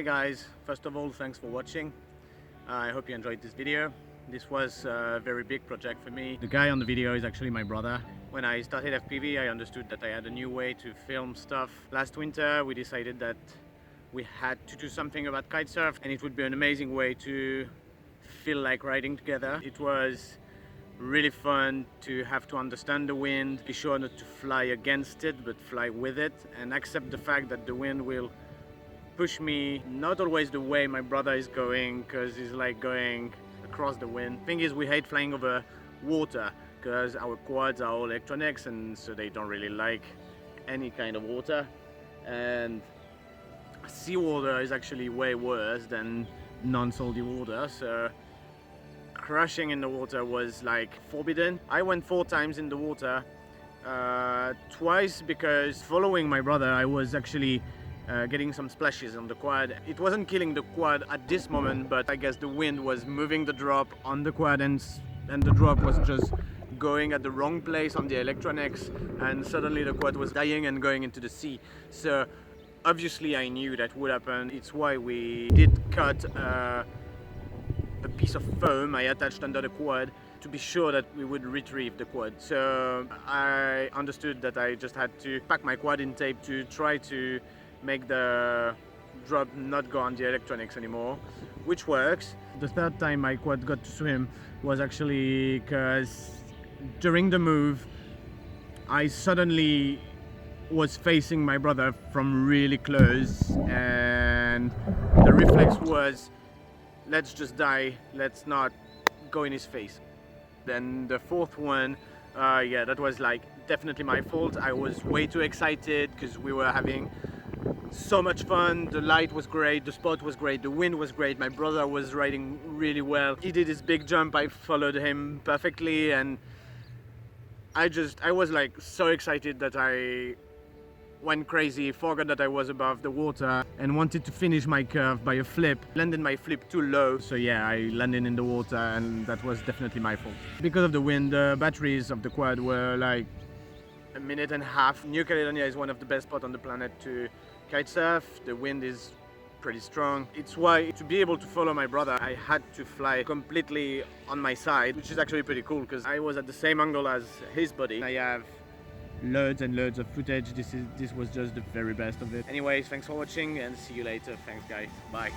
Hi guys, first of all thanks for watching. I hope you enjoyed this video. This was a very big project for me. The guy on the video is actually my brother. When I started FPV I understood that I had a new way to film stuff. Last winter we decided that we had to do something about kitesurf and it would be an amazing way to feel like riding together. It was really fun to have to understand the wind, be sure not to fly against it but fly with it, and accept the fact that the wind will push me not always the way my brother is going, because he's like going across the wind. Thing is, we hate flying over water because our quads are all electronics and so they don't really like any kind of water, and seawater is actually way worse than non-salty water, so crashing in the water was like forbidden. I went 4 times in the water, twice because following my brother I was actually getting some splashes on the quad. It wasn't killing the quad at this moment, but I guess the wind was moving the drop on the quad and the drop was just going at the wrong place on the electronics, and suddenly the quad was dying and going into the sea. So obviously I knew that would happen. It's why we did cut a piece of foam I attached under the quad to be sure that we would retrieve the quad. So I understood that I just had to pack my quad in tape to try to make the drop not go on the electronics anymore, which works. The third time my quad got to swim was actually because during the move I suddenly was facing my brother from really close and the reflex was, let's just die, let's not go in his face. Then the fourth one, yeah, that was like definitely my fault. I was way too excited because we were having so much fun. The light was great, the spot was great, the wind was great, my brother was riding really well. He did his big jump, I followed him perfectly, and I was like so excited that I went crazy, forgot that I was above the water and wanted to finish my curve by a flip. Landed my flip too low, so yeah, I landed in the water and that was definitely my fault. Because of the wind, the batteries of the quad were like 1.5 minutes. New Caledonia is one of the best spots on the planet to kitesurf. The wind is pretty strong. It's why, to be able to follow my brother, I had to fly completely on my side, which is actually pretty cool because I was at the same angle as his body. I have loads and loads of footage. This was just the very best of it. Anyways, thanks for watching and see you later. Thanks guys, bye.